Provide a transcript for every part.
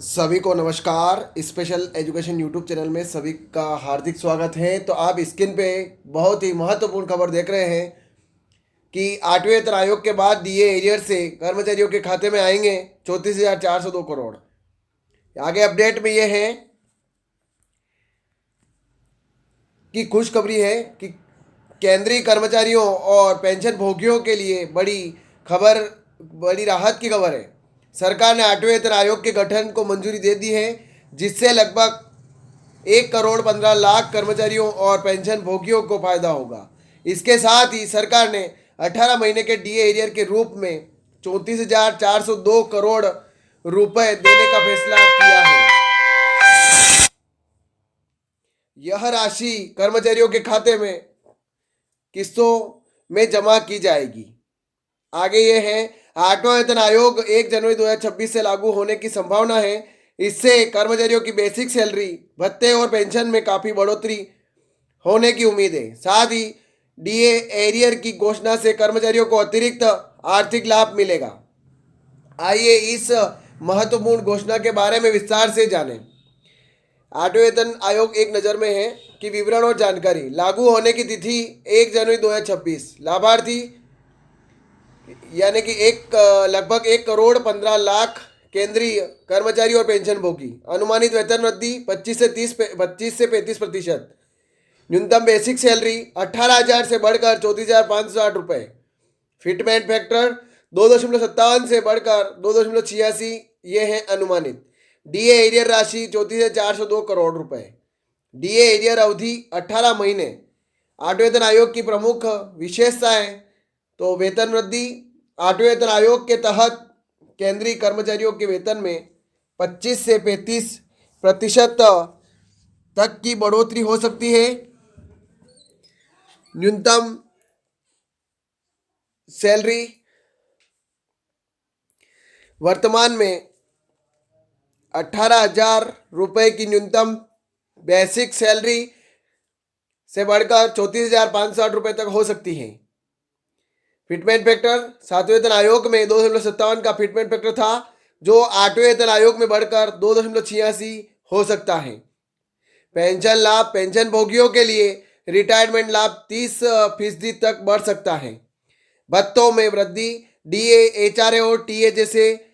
सभी को नमस्कार। स्पेशल एजुकेशन यूट्यूब चैनल में सभी का हार्दिक स्वागत है। तो आप स्क्रीन पे बहुत ही महत्वपूर्ण खबर देख रहे हैं कि आठवें वेतन आयोग के बाद डीए एरियर से कर्मचारियों के खाते में आएंगे 34,402 करोड़। आगे अपडेट में ये है कि खुशखबरी है कि केंद्रीय कर्मचारियों और पेंशन भोगियों के लिए बड़ी राहत की खबर है। सरकार ने आठवें वेतन आयोग के गठन को मंजूरी दे दी है, जिससे लगभग 1,15,00,000 कर्मचारियों और पेंशन भोगियों को फायदा होगा। इसके साथ ही सरकार ने 18 महीने के डीए एरियर के रूप में 34,402 करोड़ रुपए देने का फैसला किया है। यह राशि कर्मचारियों के खाते में किस्तों में जमा की जाएगी। आगे ये है, आठवां वेतन आयोग 1 जनवरी 2026 से लागू होने की संभावना है। इससे कर्मचारियों की बेसिक सैलरी, भत्ते और पेंशन में काफ़ी बढ़ोतरी होने की उम्मीद है। साथ ही डीए एरियर की घोषणा से कर्मचारियों को अतिरिक्त आर्थिक लाभ मिलेगा। आइए इस महत्वपूर्ण घोषणा के बारे में विस्तार से जानें। आठवें वेतन आयोग एक नज़र में है कि विवरण और जानकारी। लागू होने की तिथि 1 जनवरी 2026। लाभार्थी यानी कि लगभग 1,15,00,000 केंद्रीय कर्मचारी और पेंशन भोगी। अनुमानित वेतन वृद्धि 25 से 35%। न्यूनतम बेसिक सैलरी 18,000 से बढ़कर 34,560 रुपये। फिटमेंट फैक्टर 2.57 से बढ़कर 2.86 ये है अनुमानित। डीए एरियर राशि 34,402 करोड़ रुपए। डीए एरियर अवधि 18 महीने। आठवें वेतन आयोग की प्रमुख विशेषताएं तो वेतन वृद्धि। आठवें वेतन आयोग के तहत केंद्रीय कर्मचारियों के वेतन में 25 से 35% तक की बढ़ोतरी हो सकती है। न्यूनतम सैलरी वर्तमान में 18,000 रुपये की न्यूनतम बेसिक सैलरी से बढ़कर 34,560 रुपये तक हो सकती है। फिटमेंट फैक्टर सातवें वेतन आयोग में 2.57 का फिटमेंट फैक्टर था, जो आठवें वेतन आयोग में बढ़कर 2.86 हो सकता है। पेंशन लाभ, पेंशन भोगियों के लिए रिटायरमेंट लाभ 30% तक बढ़ सकता है। भत्तों में वृद्धि, डीए, एचआरए और टीए जैसे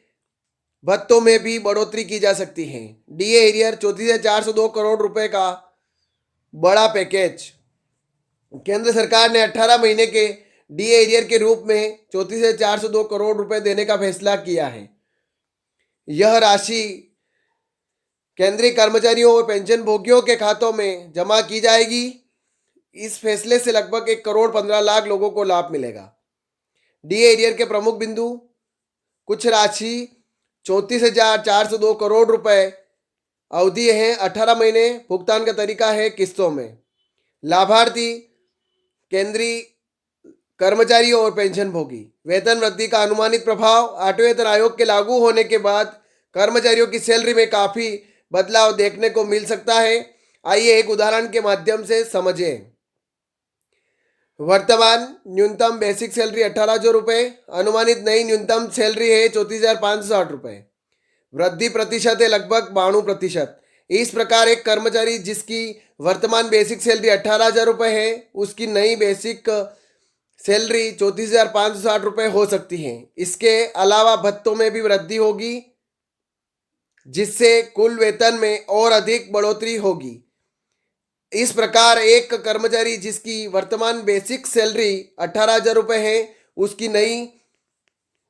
भत्तों में भी बढ़ोतरी की जा सकती है। डीए एरियर 34,402 करोड़ रुपए का बड़ा पैकेज। केंद्र सरकार ने 18 महीने के डीए एरियर के रूप में 34,402 करोड़ रुपए देने का फैसला किया है। यह राशि केंद्रीय कर्मचारियों और पेंशन भोगियों के खातों में जमा की जाएगी। इस फैसले से लगभग 1,15,00,000 लोगों को लाभ मिलेगा। डीए एरियर के प्रमुख बिंदु। कुछ राशि 34,402 करोड़ रुपए। अवधि है 18 महीने। भुगतान का तरीका है किस्तों में। लाभार्थी केंद्रीय कर्मचारियों और पेंशन भोगी। वेतन वृद्धि का अनुमानित प्रभाव। आठवें वेतन आयोग के लागू होने के बाद कर्मचारियों की सैलरी में काफ़ी बदलाव देखने को मिल सकता है। आइए एक उदाहरण के माध्यम से समझें। वर्तमान न्यूनतम बेसिक सैलरी 18,000 रुपये। अनुमानित नई न्यूनतम सैलरी है 34,560 रुपये। वृद्धि प्रतिशत है लगभग 92%। इस प्रकार एक कर्मचारी जिसकी वर्तमान बेसिक सैलरी 18,000 रुपये है, उसकी नई बेसिक सैलरी 34,560 रुपये हो सकती है। इसके अलावा भत्तों में भी वृद्धि होगी, जिससे कुल वेतन में और अधिक बढ़ोतरी होगी। इस प्रकार एक कर्मचारी जिसकी वर्तमान बेसिक सैलरी 18,000 रुपये है, उसकी नई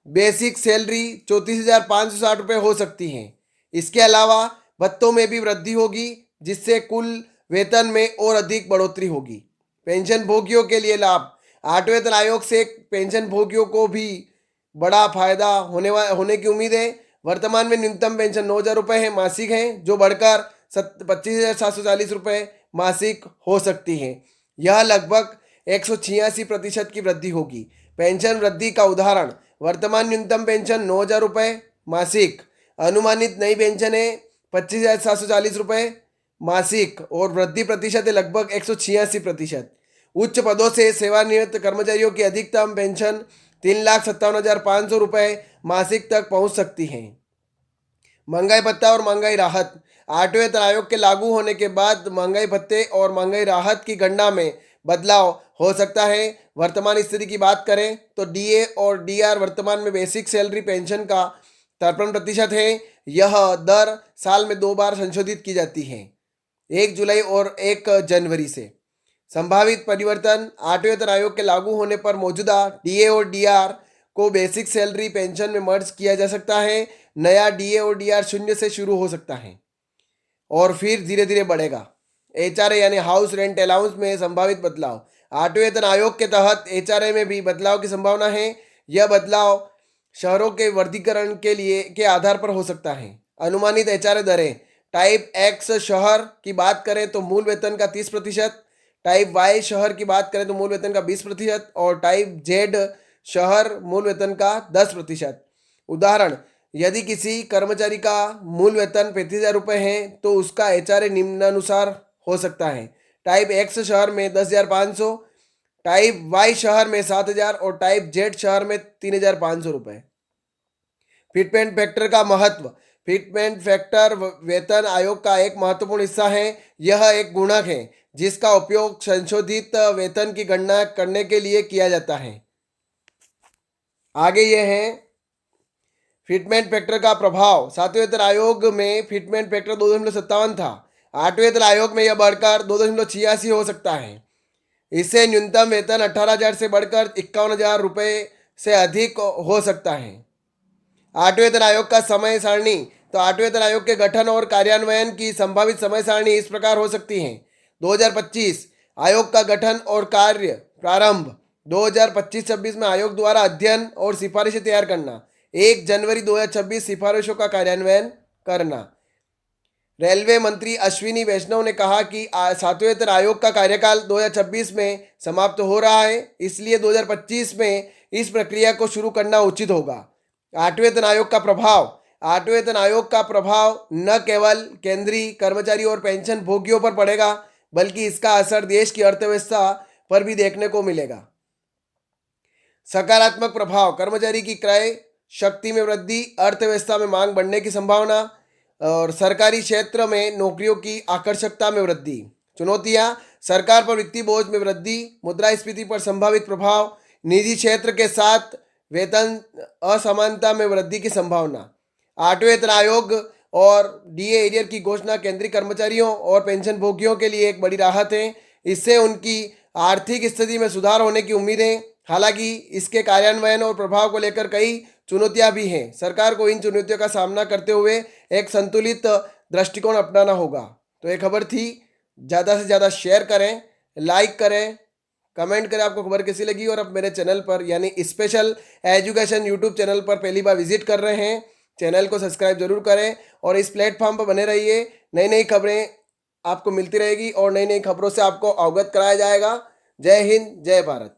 बेसिक सैलरी 34,560 रुपये हो सकती है। इसके अलावा भत्तों में भी वृद्धि होगी, जिससे कुल वेतन में और अधिक बढ़ोतरी होगी। पेंशन भोगियों के लिए लाभ। आठवें वेतन आयोग से पेंशन भोगियों को भी बड़ा फायदा होने की उम्मीद है। वर्तमान में न्यूनतम पेंशन 9,000 रुपये है, मासिक है, जो बढ़कर 25,740 रुपये मासिक हो सकती है। यह लगभग 186% की वृद्धि होगी। पेंशन वृद्धि का उदाहरण। वर्तमान न्यूनतम पेंशन 9,000 रुपये मासिक। अनुमानित नई पेंशन है 25,740 रुपये मासिक और वृद्धि प्रतिशत है लगभग 186%। उच्च पदों से सेवानिवृत्त कर्मचारियों की अधिकतम पेंशन 3,57,500 रुपये मासिक तक पहुंच सकती है। महंगाई भत्ता और महंगाई राहत। 8वें वेतन आयोग के लागू होने के बाद महंगाई भत्ते और महंगाई राहत की गणना में बदलाव हो सकता है। वर्तमान स्थिति की बात करें तो डीए और डीआर वर्तमान में बेसिक सैलरी पेंशन का 53% है। यह दर साल में 2 बार संशोधित की जाती है, 1 जुलाई और 1 जनवरी से। संभावित परिवर्तन: 8वें वेतन आयोग के लागू होने पर मौजूदा डीए और डीआर को बेसिक सैलरी पेंशन में मर्ज किया जा सकता है। नया डीए और डीआर 0 से शुरू हो सकता है और फिर धीरे धीरे बढ़ेगा। एचआरए यानी हाउस रेंट अलाउंस में संभावित बदलाव। 8वें वेतन आयोग के तहत एचआरए में भी बदलाव की संभावना है। यह बदलाव शहरों के वर्गीकरण के आधार पर हो सकता है। अनुमानित एचआरए दरें: टाइप एक्स शहर की बात करें तो मूल वेतन का 30%, टाइप वाई शहर की बात करें तो मूल वेतन का 20% और टाइप जेड शहर मूल वेतन का 10%। उदाहरण: यदि किसी कर्मचारी का मूल वेतन 35,000 रुपये है तो उसका एचआरए निम्नानुसार हो सकता है: टाइप एक्स शहर में 10,500, टाइप वाई शहर में 7,000 और टाइप जेड शहर में 3,500 रुपये। फिटमेंट फैक्टर का महत्व: फिटमेंट फैक्टर वेतन आयोग का एक महत्वपूर्ण हिस्सा है। यह एक गुणक है जिसका उपयोग संशोधित वेतन की गणना करने के लिए किया जाता है। आगे ये है फिटमेंट फैक्टर का प्रभाव। 7वें वेतन आयोग में फिटमेंट फैक्टर 2.57 था। 8वें वेतन आयोग में यह बढ़कर 2.86 हो सकता है। इससे न्यूनतम वेतन 18,000 से बढ़कर 51,000 रुपये से अधिक हो सकता है। 8वें वेतन आयोग का समय सारणी: तो 8वें वेतन आयोग के गठन और कार्यान्वयन की संभावित समय सारणी इस प्रकार हो सकती है। 2025 आयोग का गठन और कार्य प्रारंभ: 2025-26 में आयोग द्वारा अध्ययन और सिफारिशें तैयार करना। 1 जनवरी 2026 सिफारिशों का कार्यान्वयन करना। रेलवे मंत्री अश्विनी वैष्णव ने कहा कि 7वें वेतन आयोग का कार्यकाल 2026 में समाप्त हो रहा है, इसलिए 2025 में इस प्रक्रिया को शुरू करना उचित होगा। 8वें वेतन आयोग का प्रभाव: 8वें वेतन आयोग का प्रभाव न केवल केंद्रीय कर्मचारी और पेंशन भोगियों पर पड़ेगा बल्कि इसका असर देश की अर्थव्यवस्था पर भी देखने को मिलेगा। सकारात्मक प्रभाव: कर्मचारी की क्रय शक्ति में वृद्धि, अर्थव्यवस्था में मांग बढ़ने की संभावना और सरकारी क्षेत्र में नौकरियों की आकर्षकता में वृद्धि। चुनौतियां: सरकार पर वित्तीय बोझ में वृद्धि, मुद्रास्फीति पर संभावित प्रभाव, निजी क्षेत्र के साथ वेतन असमानता में वृद्धि की संभावना। 8वें वेतन आयोग और डीए एरियर की घोषणा केंद्रीय कर्मचारियों और पेंशन भोगियों के लिए एक बड़ी राहत है। इससे उनकी आर्थिक स्थिति में सुधार होने की उम्मीद है। हालांकि इसके कार्यान्वयन और प्रभाव को लेकर कई चुनौतियां भी हैं। सरकार को इन चुनौतियों का सामना करते हुए एक संतुलित दृष्टिकोण अपनाना होगा। तो ये खबर थी, ज़्यादा से ज़्यादा शेयर करें, लाइक करें, कमेंट करें आपको खबर कैसी लगी। और अब मेरे चैनल पर यानी स्पेशल एजुकेशन यूट्यूब चैनल पर पहली बार विजिट कर रहे हैं, चैनल को सब्सक्राइब जरूर करें और इस प्लेटफॉर्म पर बने रहिए। नई नई खबरें आपको मिलती रहेगी और नई नई खबरों से आपको अवगत कराया जाएगा। जय हिंद, जय भारत।